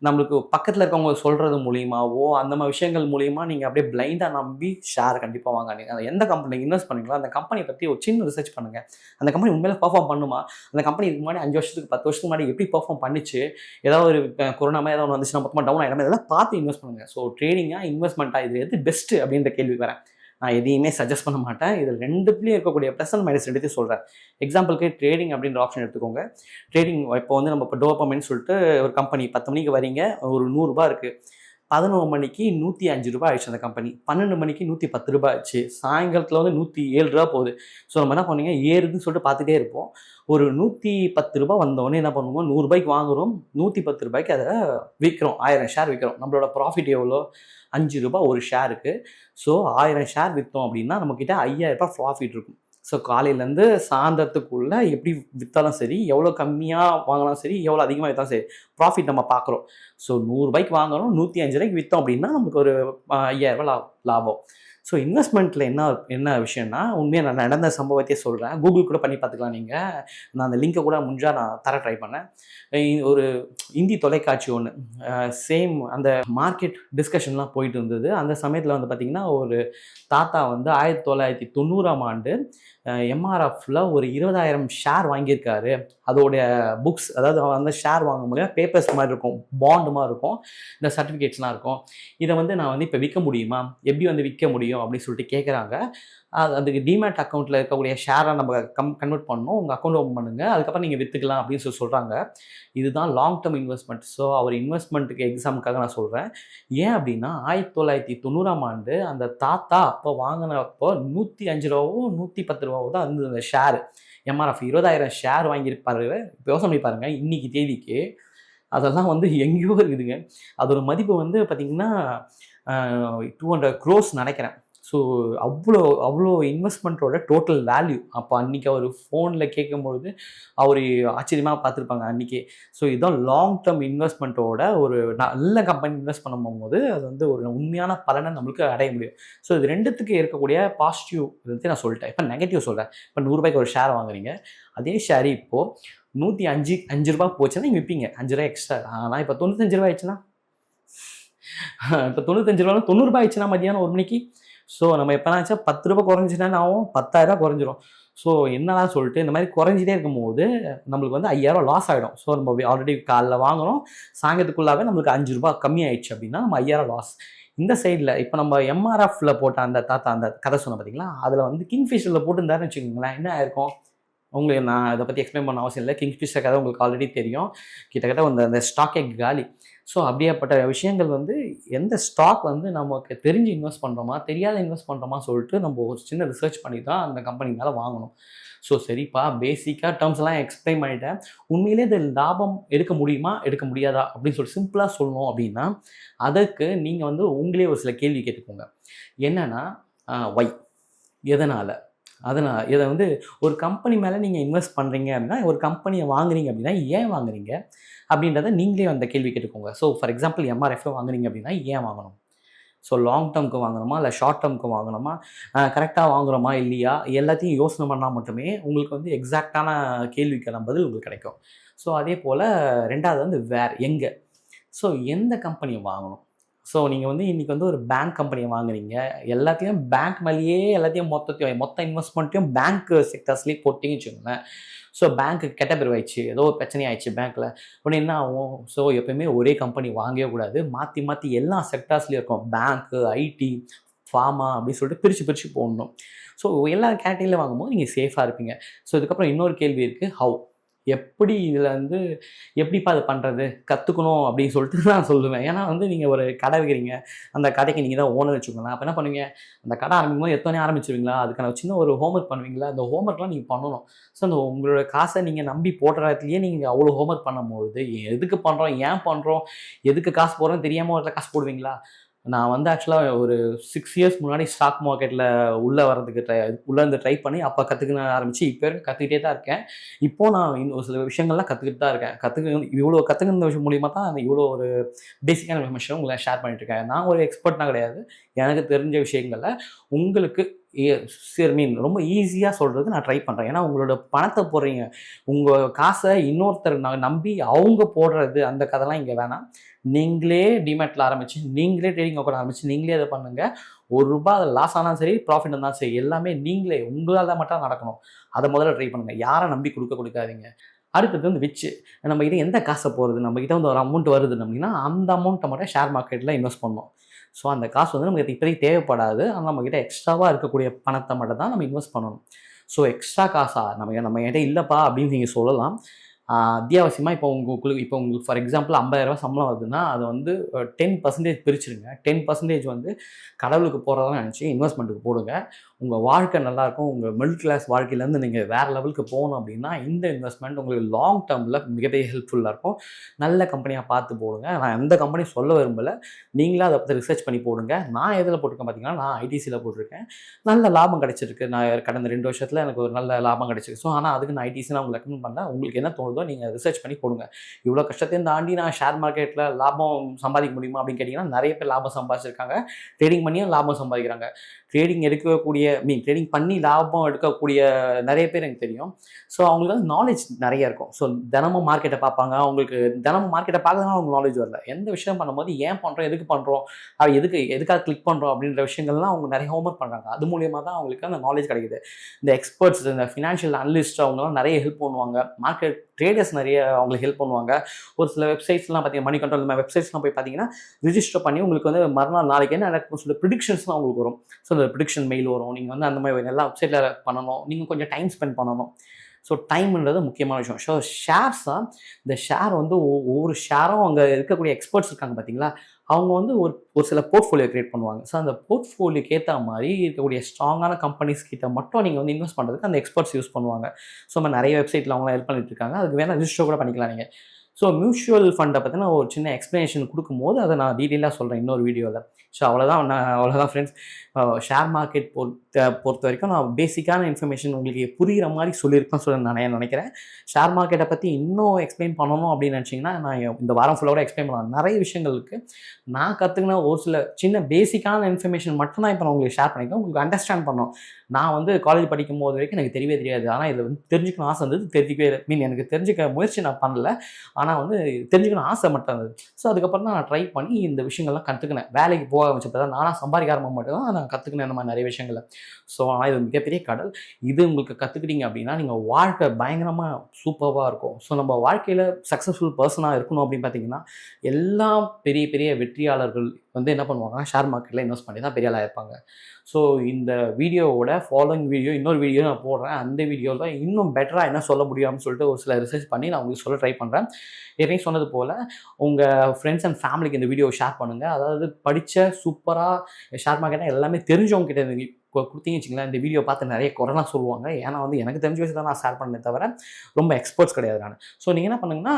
நம்மளுக்கு பக்கத்தில் இருக்கவங்க சொல்கிறது மூலியமாவோ அந்த மாதிரி விஷயங்கள் மூலியமாக நீங்கள் அப்படியே பிளைண்டாக நம்பி ஷேர் கண்டிப்பாக வாங்காதீங்க. அந்த எந்த கம்பெனிக்கு இன்வெஸ்ட் பண்ணுங்களோ அந்த கம்பெனியை பற்றி ஒரு சின்ன ரிசர்ச் பண்ணுங்கள். அந்த கம்பெனி உண்மையிலே பெர்ஃபார்ம் பண்ணுமா, அந்த கம்பெனி இதுக்கு முன்னாடி 5 வருஷத்துக்கு 10 வருஷத்துக்கு முன்னாடி எப்படி பெர்ஃபார்ம் பண்ணிச்சு, ஏதாவது ஒரு கொரோனா மாதிரி ஏதாவது வந்துச்சுன்னா மொத்தமாக டவுன் ஆகிடாமல் இதெல்லாம் பார்த்து இன்வெஸ்ட் பண்ணுங்கள். ஸோ ட்ரேடிங்காக இன்வெஸ்ட்மெண்ட்டாக இது எது பெஸ்ட்டு அப்படின்ற கேள்வி வரேன். நான் எதையுமே சஜஸ்ட் பண்ண மாட்டேன். இதில் 2த்துலேயும் இருக்கக்கூடிய ப்ளஸ் அண்ட் மைனஸ் எடுத்து சொல்கிறேன். எக்ஸாம்பிளுக்கு ட்ரேடிங் அப்படின்ற ஆப்ஷன் எடுத்துக்கோங்க. ட்ரேடிங் இப்போ வந்து நம்ம இப்போ டோபமைன்னு சொல்லிட்டு ஒரு கம்பெனி 10 மணிக்கு வரீங்க, ஒரு 100 ரூபா இருக்குது. 11 மணிக்கு 105 ரூபா ஆயிடுச்சு அந்த கம்பெனி. 12 மணிக்கு 110 ரூபா ஆச்சு. சாயங்காலத்தில் வந்து 107 ரூபா போகுது. ஸோ நம்ம என்ன பண்ணுங்க, ஏறுதுன்னு சொல்லிட்டு பார்த்துட்டே இருப்போம். ஒரு 110 ரூபா வந்தோடனே என்ன பண்ணுவோம், 100 ரூபாய்க்கு வாங்குகிறோம், 110 ரூபாய்க்கு அதை விற்கிறோம், 1000 ஷேர் விற்கிறோம். நம்மளோட ப்ராஃபிட் எவ்வளோ, 5 ரூபா ஒரு ஷேருக்கு. ஸோ 1000 ஷேர் விற்றோம் அப்படின்னா நம்மக்கிட்ட 5000 ரூபாய் ப்ராஃபிட் இருக்கும். ஸோ காலையிலேருந்து சாயந்தரத்துக்குள்ளே எப்படி விற்றாலும் சரி, எவ்வளோ கம்மியாக வாங்கினாலும் சரி, எவ்வளோ அதிகமாக விற்றாலும் சரி, ப்ராஃபிட் நம்ம பார்க்குறோம். ஸோ 100 ரூபாய்க்கு வாங்குறோம், 105 ரூபாய்க்கு விற்றோம் அப்படின்னா நமக்கு ஒரு 5000 ரூபாய் லாபம். ஸோ இன்வெஸ்ட்மெண்ட்டில் என்ன விஷயம்னா, உண்மையாக நான் நடந்த சம்பவத்தையே சொல்கிறேன். கூகுள் கூட பண்ணி பார்த்துக்கலாம் நீங்கள். நான் அந்த லிங்கை கூட முடிஞ்சால் நான் தர ட்ரை பண்ணேன். ஒரு இந்தி தொலைக்காட்சி ஒன்று, சேம் அந்த மார்க்கெட் டிஸ்கஷன்லாம் போயிட்டு இருந்தது. அந்த சமயத்தில் வந்து பார்த்திங்கன்னா, ஒரு தாத்தா வந்து 1990ஆம் ஆண்டு எம்ஆர்எஃப்ல ஒரு 20,000 ஷேர் வாங்கியிருக்காரு. அதோடைய புக்ஸ், அதாவது அந்த ஷேர் வாங்க முடியாது, பேப்பர்ஸ் மாதிரி இருக்கும், பாண்டு மாதிரி இருக்கும், இந்த சர்டிஃபிகேட்ஸ்லாம் இருக்கும். இதை வந்து நான் வந்து இப்போ விற்க முடியுமா, எப்படி வந்து விற்க முடியும் அப்படின்னு சொல்லிட்டு கேட்குறாங்க. அதுக்கு டிமேட் அக்கௌண்ட்டில் இருக்கக்கூடிய ஷேரை நம்ம கன்வெர்ட் பண்ணணும், உங்கள் அக்கௌண்ட் ஓப்பன் பண்ணுங்கள், அதுக்கப்புறம் நீங்கள் விற்றுக்கலாம் அப்படின்னு சொல்கிறாங்க. இதுதான் லாங் டேர்ம் இன்வெஸ்ட்மெண்ட். ஸோ அவர் இன்வெஸ்ட்மெண்ட்டுக்கு எக்ஸாமுக்காக நான் சொல்கிறேன். ஏன் அப்படின்னா 1990ஆம் ஆண்டு அந்த தாத்தா அப்போ வாங்கினப்போ 105 ரூபாவோ 110 ரூபாவோ தான் இருந்தது அந்த ஷேர். MRF 20,000 share வாங்கியிருப்பாரு. யோசனை பண்ணி பாருங்கள், இன்றைக்கி தேதிக்கு அதெல்லாம் வந்து எங்கேயோ இருக்குதுங்க. அதோட மதிப்பு வந்து பார்த்திங்கன்னா 200 crores நினைக்கிறேன். ஸோ அவ்வளோ இன்வெஸ்ட்மெண்ட்டோட டோட்டல் வேல்யூ அப்போ அன்றைக்கி அவர் ஃபோனில் கேட்கும்பொழுது அவர் ஆச்சரியமாக பார்த்துருப்பாங்க அன்றைக்கி. ஸோ இதுதான் லாங் டேர்ம் இன்வெஸ்ட்மெண்ட்டோட ஒரு நல்ல கம்பெனி இன்வெஸ்ட் பண்ணும்போது அது வந்து ஒரு உண்மையான பலனை நம்மளுக்கு அடைய முடியும். ஸோ இது ரெண்டுத்துக்கு இருக்கக்கூடிய பாசிட்டிவ் வந்து நான் சொல்லிட்டேன். இப்போ நெகட்டிவ் சொல்கிறேன். இப்போ 100 ரூபாய்க்கு ஒரு ஷேர் வாங்குறீங்க, அதே ஷேர் இப்போது 105 ரூபா போச்சுன்னா நீங்கள் விற்பீங்க 5 ரூபா எக்ஸ்ட்ரா. ஆனால் இப்போ 95 ரூபா ஆயிடுச்சுன்னா, இப்போ 95 ரூபா 90 ரூபாய் ஆயிடுச்சுன்னா மதியானம் 1 மணிக்கு, ஸோ நம்ம எப்போனாச்சா ரூ. 10 குறைஞ்சினா ஆகும், ரூ. 10,000 குறைஞ்சிரும். ஸோ என்னடா சொல்லிட்டு இந்த மாதிரி குறைஞ்சிட்டே இருக்கும்போது நம்மளுக்கு வந்து ரூ. 5,000 லாஸ் ஆகிடும். ஸோ நம்ம ஆல்ரெடி காலைல வாங்குறோம், சாயங்காலத்துக்குள்ளாவே நம்மளுக்கு ரூ. 5 கம்மி ஆயிடுச்சு அப்படின்னா நம்ம 5,000 லாஸ். இந்த சைடில் இப்போ நம்ம எம்ஆர்எஃப்ல போட்ட அந்த தாத்தா அந்த கதை சொன்ன பார்த்தீங்களா, அதில் வந்து கிங்ஃபிஷரில் போட்டுருந்தாருன்னு வச்சுக்கோங்களேன், என்ன ஆயிருக்கும்? உங்களுக்கு நான் இதை பற்றி எக்ஸ்பிளைன் பண்ண அவசியம் இல்லை. கிங்ஃபிஷர் கதை உங்களுக்கு ஆல்ரெடி தெரியும். கிட்டத்தட்ட அந்த ஸ்டாக்கே காலி. ஸோ அப்படியேப்பட்ட விஷயங்கள் வந்து எந்த ஸ்டாக் வந்து நமக்கு தெரிஞ்சு இன்வெஸ்ட் பண்ணுறோமா, தெரியாத இன்வெஸ்ட் பண்ணுறோமா சொல்லிட்டு நம்ம ஒரு சின்ன ரிசர்ச் பண்ணி தான் அந்த கம்பெனி மேலே வாங்கணும். ஸோ சரிப்பா, பேசிக்காக டேர்ம்ஸ்லாம் எக்ஸ்பிளைன் பண்ணிட்டேன். உண்மையிலே இது லாபம் எடுக்க முடியுமா, எடுக்க முடியாதா அப்படின்னு சொல்லிட்டு சிம்பிளாக சொல்லணும் அப்படின்னா, அதற்கு நீங்கள் வந்து உங்களே ஒரு சில கேள்வி கேட்டுக்கோங்க. என்னென்னா ஒய், எதனால், அதனால் இதை வந்து ஒரு கம்பெனி மேலே நீங்கள் இன்வெஸ்ட் பண்ணுறீங்க அப்படின்னா, ஒரு கம்பெனியை வாங்குறீங்க அப்படின்னா ஏன் வாங்குறீங்க அப்படின்றத நீங்களே அந்த கேள்வி கேட்டுக்கோங்க. ஸோ ஃபார் எக்ஸாம்பிள் எம்ஆர்எஃப்ஐ வாங்குறீங்க அப்படின்னா ஏன் வாங்கணும்? ஸோ லாங் டேர்முக்கு வாங்கணுமா, இல்லை ஷார்ட் டேர்முக்கு வாங்கணுமா, கரெக்டாக வாங்குகிறோமா இல்லையா, எல்லாத்தையும் யோசனை பண்ணால் மட்டுமே உங்களுக்கு வந்து எக்ஸாக்டான கேள்விக்கான பதில் உங்களுக்கு கிடைக்கும். ஸோ அதே போல் ரெண்டாவது வந்து எங்கே, ஸோ எந்த கம்பெனியை வாங்கணும். ஸோ நீங்கள் வந்து இன்றைக்கி வந்து ஒரு பேங்க் கம்பெனியை வாங்குறீங்க, எல்லாத்தையும் பேங்க் மேலேயே எல்லாத்தையும் மொத்த இன்வெஸ்ட்மெண்ட்டையும் பேங்க் செக்டர்ஸ்லேயே போட்டிங்கன்னு வச்சுக்கோங்களேன். ஸோ பேங்க்கு கெட்ட பேர் ஆயிடுச்சு, ஏதோ ஒரு பிரச்சனையாயிடுச்சு பேங்க்கில், உடனே என்ன ஆகும்? ஸோ எப்போயுமே ஒரே கம்பெனி வாங்கவே கூடாது, மாற்றி மாற்றி எல்லா செக்டார்ஸ்லேயும் இருக்கும். பேங்க்கு, ஐடி, ஃபார்மா அப்படின்னு சொல்லிட்டு பிரித்து போடணும். ஸோ எல்லா கேட்டகரியில் வாங்கும்போது நீங்கள் சேஃபாக இருப்பீங்க. ஸோ இதுக்கப்புறம் இன்னொரு கேள்வி இருக்குது, ஹவு, எப்படி இதில் வந்து எப்படிப்பா அது பண்ணுறது, கற்றுக்கணும் அப்படின்னு சொல்லிட்டு நான் சொல்லுவேன். ஏன்னா வந்து நீங்கள் ஒரு கடை வைக்கிறீங்க, அந்த கடைக்கு நீங்கள் தான் ஓனர் வச்சுக்கோங்களேன். அப்போ என்ன பண்ணுவீங்க, அந்த கடை ஆரம்பிக்கும் போது எத்தனை ஆரம்பிச்சிருவீங்களா, அதுக்கான சின்ன ஒரு ஹோம்ஒர்க் பண்ணுவீங்களா, அந்த ஹோம்ஒர்க்லாம் நீங்கள் பண்ணணும். ஸோ அந்த உங்களோட காசை நீங்கள் நம்பி போடுற இடத்துலையே நீங்கள் அவ்வளோ ஹோம்ஒர்க் பண்ணும்போது எதுக்கு பண்ணுறோம், ஏன் பண்ணுறோம், எதுக்கு காசு போடுறோன்னு தெரியாமல் ஒரு காசு போடுவீங்களா? நான் வந்து ஆக்சுவலாக ஒரு 6 இயர்ஸ் முன்னாடி ஸ்டாக் மார்க்கெட்டில் உள்ளே வரதுக்கு உள்ளே இருந்து ட்ரை பண்ணி அப்போ கற்றுக்க ஆரம்பித்து இப்போ வரைக்கும் கற்றுக்கிட்டே தான் இருக்கேன். இப்போது நான் இன்னும் சில விஷயங்கள்லாம் கற்றுக்கிட்டு தான் இருக்கேன். இவ்வளோ கற்றுக்கிற விஷயம் மூலிமா தான் இவ்வளோ ஒரு பேசிக்கான இன்ஃபர்மேஷன் உங்களை ஷேர் பண்ணிட்டுருக்கேன். நான் ஒரு எக்ஸ்பர்ட்னா கிடையாது. எனக்கு தெரிஞ்ச விஷயங்களில் உங்களுக்கு ரொம்ப ஈஸியாக சொல்கிறது நான் ட்ரை பண்ணுறேன். ஏன்னா உங்களோட பணத்தை போடுறீங்க, உங்கள் காசை இன்னொருத்தர் நம்பி அவங்க போடுறது, அந்த கதைலாம் இங்கே வேணாம். நீங்களே டிமேட்டில் ஆரம்பித்து, நீங்களே ட்ரேடிங் அக்கௌண்ட் ஆரம்பித்து, நீங்களே அதை பண்ணுங்கள். ₹1 அதில் லாஸ் ஆனாலும் சரி, ப்ராஃபிட் இருந்தாலும் சரி, எல்லாமே நீங்களே உங்களால் மட்டும் நடக்கணும். அதை முதல்ல ட்ரை பண்ணுங்கள். யாரை நம்பி கொடுக்காதீங்க. அடுத்தது வந்து நம்ம கிட்ட எந்த காசை போகிறது, நம்மக்கிட்ட வந்து ஒரு அமௌண்ட் வருது அப்படின்னா அந்த அமௌண்ட்டை மட்டும் ஷேர் மார்க்கெட்டில் இன்வெஸ்ட் பண்ணணும். ஸோ அந்த காசு வந்து நமக்கு இப்போதைக்கு தேவைப்படாது. ஆனால் நம்மக்கிட்ட எக்ஸ்ட்ராவாக இருக்கக்கூடிய பணத்தை மட்டும் தான் நம்ம இன்வெஸ்ட் பண்ணணும். ஸோ எக்ஸ்ட்ரா காசா நம்மகிட்ட இல்லைப்பா அப்படின்னு நீங்கள் சொல்லலாம். அத்தியாவசியமாக இப்போ உங்களுக்கு ஃபார் எக்ஸாம்பிள் ₹50,000 சம்பளம் வருதுன்னா அதை வந்து 10% பிரிச்சுருங்க. 10% வந்து கடவுளுக்கு போகிறதெல்லாம் நினச்சி இன்வெஸ்ட்மெண்ட்டுக்கு போடுங்க. உங்கள் வாழ்க்கை நல்லாயிருக்கும். உங்கள் மிடில் கிளாஸ் வாழ்க்கையிலேருந்து நீங்கள் வேறு லெவலுக்கு போகணும் அப்படின்னா இந்த இன்வெஸ்ட்மெண்ட் உங்களுக்கு லாங் டேர்மில் மிகப்பெரிய ஹெல்ப்ஃபுல்லாக இருக்கும். நல்ல கம்பெனியாக பார்த்து போடுங்க. நான் எந்த கம்பெனியும் சொல்ல விரும்பலை, நீங்களே அதை பற்றி ரிசர்ச் பண்ணி போடுங்க. நான் எதில் போட்டிருக்கேன் பார்த்தீங்கன்னா, நான் ஐடிசியில் போட்டிருக்கேன். நல்ல லாபம் கிடச்சிருக்கு. நான் கடந்த 2 வருஷத்தில் எனக்கு ஒரு நல்ல லாபம் கிடச்சிருக்கு. ஸோ ஆனால் அதுக்கு நான் ஐடிசி நான் உங்களுக்கு ரெக்கமெண்ட் பண்ணேன். உங்களுக்கு என்ன தோணுதோ நீங்கள் ரிசர்ச் பண்ணி போடுங்க. இவ்வளோ கஷ்டத்தையும் தாண்டி நான் ஷேர் மார்க்கெட்டில் லாபம் சம்பாதிக்க முடியுமா அப்படின்னு கேட்டிங்கன்னா, நிறைய பேர் லாபம் சம்பாதிச்சிருக்காங்க. ட்ரேடிங் பண்ணியும் லாபம் சம்பாதிக்கிறாங்க. ட்ரேடிங் பண்ணி லாபம் எடுக்கக்கூடிய நிறைய பேர் எனக்கு தெரியும். ஸோ அவங்களுக்கு வந்து நாலேஜ் நிறைய இருக்கும். ஸோ தினமும் மார்க்கெட்டை பார்ப்பாங்க. அவங்களுக்கு தினமும் மார்க்கெட்டை பார்க்கறதுனால அவங்களுக்கு நாலேஜ் வரல. எந்த விஷயம் பண்ணும்போது ஏன் பண்ணுறோம், எதுக்கு பண்ணுறோம், எதுக்காக கிளிக் பண்ணுறோம் அப்படின்ற விஷயங்கள்லாம் அவங்க நிறைய ஹோம்ஒர்க் பண்ணுறாங்க. அது மூலியமாக தான் அவங்களுக்கு அந்த நாலேஜ் கிடைக்குது. இந்த எக்ஸ்பர்ட்ஸ், இந்த ஃபினான்ஷியல் அனலிஸ்ட் அவங்கலாம் நிறைய ஹெல்ப் பண்ணுவாங்க. மார்க்கெட் ட்ரேடர்ஸ் நிறைய அவங்களுக்கு ஹெல்ப் பண்ணுவாங்க. ஒரு சில வெப்சைட்ஸ்லாம் பார்த்தீங்கன்னா, மணி கண்ட்ரோல் இந்த மாதிரி வெப்சைட்ஸ்லாம் போய் பார்த்தீங்கன்னா, ரிஜிஸ்டர் பண்ணி உங்களுக்கு வந்து மறுநாள் நாளைக்கு என்ன நடக்கும் சொல்லிட்டு ப்ரிடிக்ஷன்ஸ்லாம் உங்களுக்கு வரும். ஸோ அந்த ப்ரிடிக்ஷன் மெயில் வரும். நீங்கள் வந்து அந்த மாதிரி எல்லா வெப்சைட்டில் பண்ணணும். நீங்கள் கொஞ்சம் டைம் ஸ்பெண்ட் பண்ணணும். ஸோ டைம்ன்றது முக்கியமான விஷயம். ஸோ ஷேர்ஸ் தான். இந்த ஷேர் வந்து ஒவ்வொரு ஷேரும் அங்கே இருக்கக்கூடிய எக்ஸ்பர்ட்ஸ் இருக்காங்க பார்த்தீங்களா, அவங்க வந்து ஒரு சில போர்ட்ஃபோலியோ கிரியேட் பண்ணுவாங்க. ஸோ அந்த போர்ட்ஃபோலியோக்கு ஏற்ற மாதிரி இருக்கக்கூடிய ஸ்ட்ராங்கான கம்பெனிஸ் கிட்ட மட்டும் நீங்கள் வந்து இன்வெஸ்ட் பண்ணுறதுக்கு அந்த எக்ஸ்பர்ட்ஸ் யூஸ் பண்ணுவாங்க. ஸோ நம்ம நிறைய வெப்சைட்டில் அவங்களாம் ஹெல்ப் பண்ணிட்டு இருக்காங்க. அதுக்கு வேணால் ரிஜிஸ்டர் கூட பண்ணிக்கலாம் நீங்கள். ஸோ மியூச்சுவல் ஃபண்டை பற்றின ஒரு சின்ன எக்ஸ்ப்ளனேஷன் கொடுக்கும்போது அதை நான் டீட்டெயிலாக சொல்கிறேன் இன்னொரு வீடியோவில். ஸோ அவ்வளோதான் ஃப்ரெண்ட்ஸ். ஷேர் மார்க்கெட் பொறுத்த வரைக்கும் நான் பேசிக்கான இன்ஃபர்மேஷன் உங்களுக்கு புரிகிற மாதிரி சொல்லியிருக்கேன்னு சொல்லி நான் நினைக்கிறேன். ஷேர் மார்க்கெட்டை பற்றி இன்னும் எக்ஸ்பிளைன் பண்ணணும் அப்படின்னு நினச்சிங்கன்னா நான் இந்த வாரம் ஃபுல்லாக கூட எக்ஸ்பிளைன் பண்ணலாம். நிறைய விஷயங்கள் இருக்குது. நான் கற்றுக்கின ஒரு சில சின்ன பேசிக்கான இன்ஃபர்மேஷன் மட்டும் தான் இப்போ நான் உங்களுக்கு ஷேர் பண்ணிக்கிறேன். உங்களுக்கு அண்டர்ஸ்டாண்ட் பண்ணணும். நான் வந்து காலேஜ் படிக்கும் போது வரைக்கும் எனக்கு தெரியவே தெரியாது. ஆனால் இதில் வந்து தெரிஞ்சுக்கணும் ஆசை இருந்தது, தெரிஞ்சிக்கவே எனக்கு தெரிஞ்சுக்க முயற்சி நான் பண்ணல. ஆனால் வந்து தெரிஞ்சுக்கணும் ஆசை மட்டும் இருந்தது. ஸோ அதுக்கப்புறம் தான் நான் ட்ரை பண்ணி இந்த விஷயங்கள்லாம் கற்றுக்கினேன். வேலைக்கு போக ஆரம்பிச்சப்போ தான் நானாக சம்பாதிக்க ஆரம்பிக்கும் மட்டும் தான் நான் கற்றுக்கினேன் இந்த மாதிரி நிறைய விஷயங்களை. ஸோ ஆனால் இது மிகப்பெரிய கடல். இது உங்களுக்கு கற்றுக்கிட்டீங்க அப்படின்னா நீங்கள் வாழ்க்கை பயங்கரமாக சூப்பராக இருக்கும். ஸோ நம்ம வாழ்க்கையில் சக்ஸஸ்ஃபுல் பர்சனாக இருக்கணும் அப்படின்னு பார்த்தீங்கன்னா எல்லா பெரிய பெரிய வெற்றியாளர்கள் வந்து என்ன பண்ணுவாங்கன்னா ஷேர் மார்க்கெட்டில் இன்வெஸ்ட் பண்ணி தான் பெரிய ஆளாக இருப்பாங்க. ஸோ இந்த வீடியோவோட ஃபாலோயிங் வீடியோ இன்னொரு வீடியோ நான் போடுறேன். அந்த வீடியோவில் தான் இன்னும் பெட்டராக என்ன சொல்ல முடியும்னு சொல்லிட்டு ஒரு சில ரிசர்ச் பண்ணி நான் உங்களுக்கு சொல்ல ட்ரை பண்ணுறேன். ஏற்கனவே சொன்னது போல் உங்கள் ஃப்ரெண்ட்ஸ் அண்ட் ஃபேமிலிக்கு இந்த வீடியோவை ஷேர் பண்ணுங்கள். அதாவது படித்த சூப்பராக ஷேர் மார்க்கெட்டாக எல்லாமே தெரிஞ்சவங்க கிட்ட இந்த கொடுத்தீங்கன்னு வச்சுங்களேன், இந்த வீடியோ பார்த்து நிறைய குறைனா சொல்லுவாங்க. ஏன்னா வந்து எனக்கு தெரிஞ்ச விஷயம் தான் நான் ஷேர் பண்ணேன் தவிர ரொம்ப எக்ஸ்பர்ட்ஸ் கிடையாது நான். ஸோ நீங்கள் என்ன பண்ணுங்கன்னா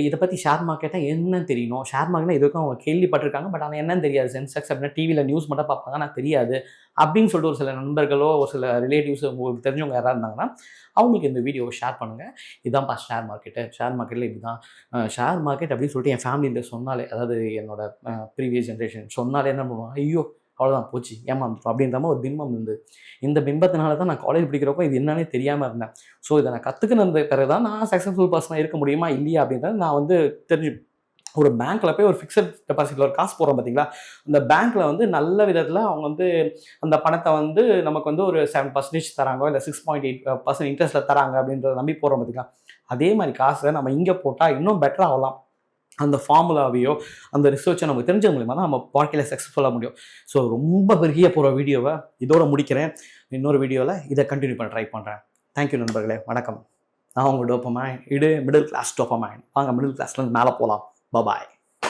இதை பற்றி ஷேர் மார்க்கெட்டை என்னன்னு தெரியணும், ஷேர் மார்க்கெட் இது வரைக்கும் அவங்க கேள்விப்பட்டிருக்காங்க, பட் ஆனால் என்னன்னு தெரியாது. சென்செக்ஸ் அப்படின்னா டிவியில் நியூஸ் மட்டும் பார்ப்பாங்க, ஆனால் தெரியாது அப்படின்னு சொல்லிட்டு ஒரு சில நண்பர்களோ ஒரு சில ரிலேட்டிவ்ஸ் உங்களுக்கு தெரிஞ்சவங்க யாராவது இருந்தாங்கன்னா அவங்களுக்கு இந்த வீடியோவை ஷேர் பண்ணுங்கள். இதுதான்ப்பா ஷேர் மார்க்கெட்டு, ஷேர் மார்க்கெட்டில் இப்படி தான் ஷேர் மார்க்கெட் அப்படின்னு சொல்லிட்டு என் ஃபேமிலியில் சொன்னாலே, அதாவது என்னோட ப்ரீவியஸ் ஜென்ரேஷன் சொன்னாலே என்ன பண்ணுவாங்க, ஐயோ அவ்வளோதான் போச்சு ஏமாந்துட்டோம் அப்படின்ற மாதிரி ஒரு பிம்பம் இருந்தது. இந்த பிம்பத்தினால தான் நான் காலேஜ் படிக்கிறப்போ இது என்னன்னே தெரியாமல் இருந்தேன். ஸோ இதை நான் கற்றுக்கின பிறகு தான் நான் சக்ஸஸ்ஃபுல் பர்சனாக இருக்க முடியுமா இல்லையா அப்படின்றத நான் வந்து தெரிஞ்சு ஒரு பேங்க்கில் போய் ஒரு ஃபிக்ஸட் டெபாசிட்டில் ஒரு காசு போடுறோம் பார்த்தீங்களா, அந்த பேங்க்கில் வந்து நல்ல விதத்தில் அவங்க வந்து அந்த பணத்தை வந்து நமக்கு வந்து ஒரு 7% தராங்க, இல்லை 6.8% இன்ட்ரெஸ்ட்டில் தராங்க அப்படின்றத நம்பி போடுறோம் பார்த்தீங்களா, அதே மாதிரி காசை நம்ம இங்கே போட்டால் இன்னும் பெட்டராக ஆகலாம். அந்த ஃபார்முலாவையோ அந்த ரிசர்ச்சை நமக்கு தெரிஞ்சது மூலிமா தான் நம்ம வாழ்க்கையில் சக்ஸஸ்ஃபுல்லாக முடியும். ஸோ ரொம்ப பெரிய போகிற வீடியோவை இதோட முடிக்கிறேன். இன்னொரு வீடியோவில் இதை கண்டினியூ பண்ண ட்ரை பண்ணுறேன். தேங்க்யூ நண்பர்களே, வணக்கம். நான் உங்கள் டோபமைன். இது மிடில் கிளாஸ் டோபமைன். வாங்க மிடில் கிளாஸ்லேருந்து மேலே போகலாம். பாய்.